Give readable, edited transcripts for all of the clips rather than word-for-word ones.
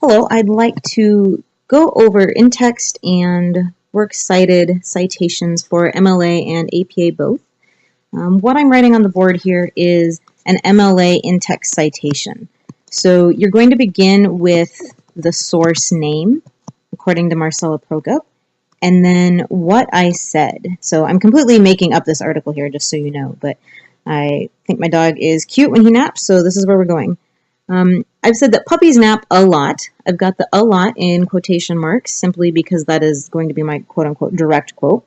Hello, I'd like to go over in-text and works cited citations for MLA and APA both. What I'm writing on the board here is an MLA in-text citation. So you're going to begin with the source name, according to Marcella Prokop, and then what I said. So I'm completely making up this article here, just so you know, but I think my dog is cute when he naps, so this is where we're going. I've said that puppies nap a lot. I've got the "a lot" in quotation marks simply because that is going to be my quote-unquote direct quote.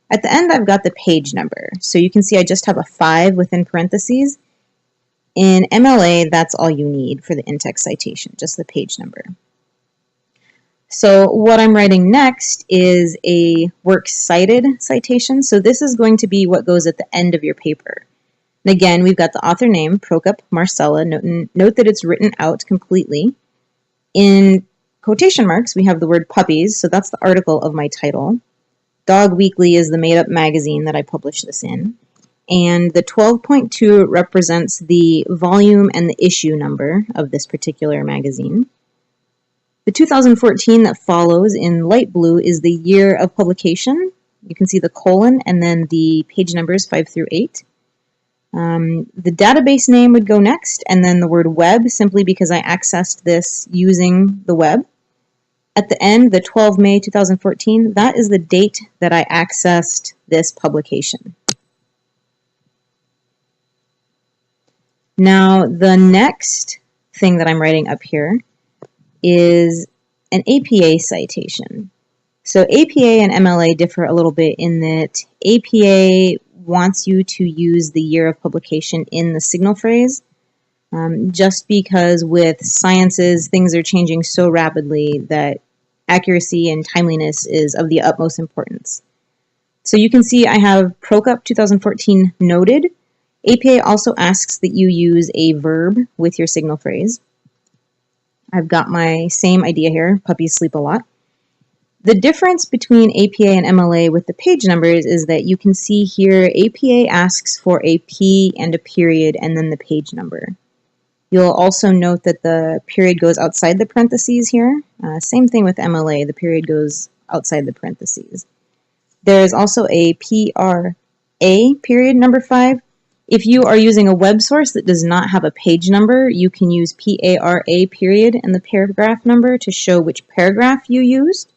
At the end, I've got the page number. So you can see I just have a 5 within parentheses. In MLA, that's all you need for the in-text citation, just the page number. So what I'm writing next is a works cited citation. So this is going to be what goes at the end of your paper. And again, we've got the author name, Prokop, Marcella. Note that it's written out completely. In quotation marks, we have the word puppies, so that's the article of my title. Dog Weekly is the made-up magazine that I published this in. And the 12.2 represents the volume and the issue number of this particular magazine. The 2014 that follows in light blue is the year of publication. You can see the colon and then the page numbers 5 through 8. The database name would go next, and then the word web, simply because I accessed this using the web. At the end, the 12 May 2014, that is the date that I accessed this publication. Now, the next thing that I'm writing up here is an APA citation. So APA and MLA differ a little bit in that APA wants you to use the year of publication in the signal phrase, just because with sciences, things are changing so rapidly that accuracy and timeliness is of the utmost importance. So you can see I have Prokop 2014 noted. APA also asks that you use a verb with your signal phrase. I've got my same idea here, puppies sleep a lot. The difference between APA and MLA with the page numbers is that you can see here APA asks for a P and a period and then the page number. You'll also note that the period goes outside the parentheses here. Same thing with MLA, the period goes outside the parentheses. There is also a PRA period number 5. If you are using a web source that does not have a page number, you can use PARA period and the paragraph number to show which paragraph you used.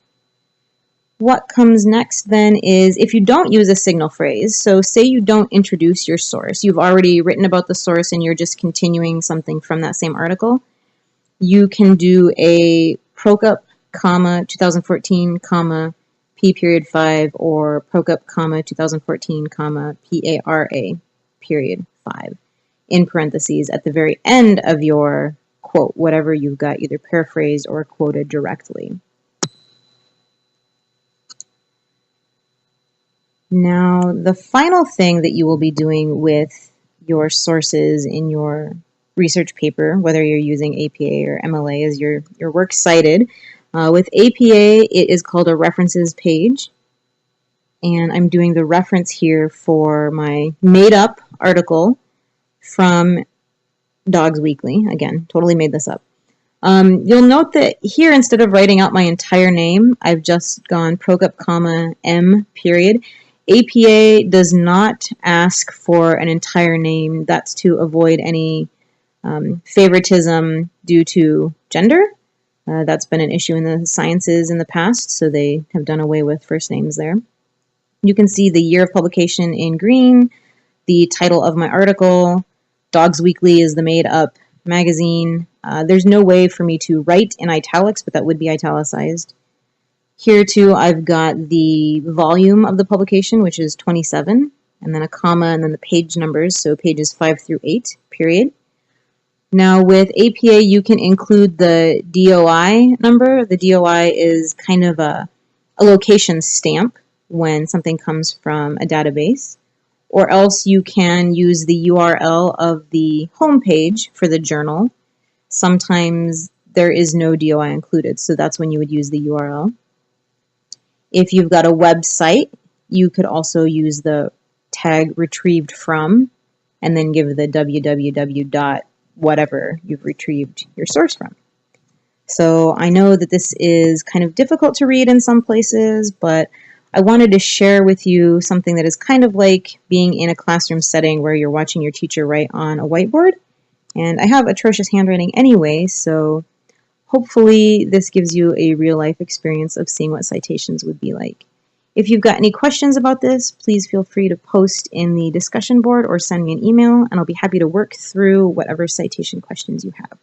What comes next then is if you don't use a signal phrase, so say you don't introduce your source, you've already written about the source and you're just continuing something from that same article, you can do a Prokop, 2014, P period 5, or Prokop, 2014, PARA period 5 in parentheses at the very end of your quote, whatever you've got either paraphrased or quoted directly. Now, the final thing that you will be doing with your sources in your research paper, whether you're using APA or MLA, is your works cited. With APA, it is called a references page. And I'm doing the reference here for my made-up article from Dogs Weekly. Again, totally made this up. You'll note that here, instead of writing out my entire name, I've just gone Prokop, M period. APA does not ask for an entire name. That's to avoid any favoritism due to gender. That's been an issue in the sciences in the past, so they have done away with first names there. You can see the year of publication in green, the title of my article. Dogs Weekly is the made-up magazine. There's no way for me to write in italics, but that would be italicized. Here too, I've got the volume of the publication, which is 27, and then a comma, and then the page numbers, so pages 5 through 8, period. Now with APA, you can include the DOI number. The DOI is kind of a location stamp when something comes from a database, or else you can use the URL of the home page for the journal. Sometimes there is no DOI included, so that's when you would use the URL. If you've got a website, you could also use the tag retrieved from and then give the www. Whatever you've retrieved your source from. So I know that this is kind of difficult to read in some places, but I wanted to share with you something that is kind of like being in a classroom setting where you're watching your teacher write on a whiteboard. And I have atrocious handwriting anyway, so hopefully this gives you a real life experience of seeing what citations would be like. If you've got any questions about this, please feel free to post in the discussion board or send me an email, and I'll be happy to work through whatever citation questions you have.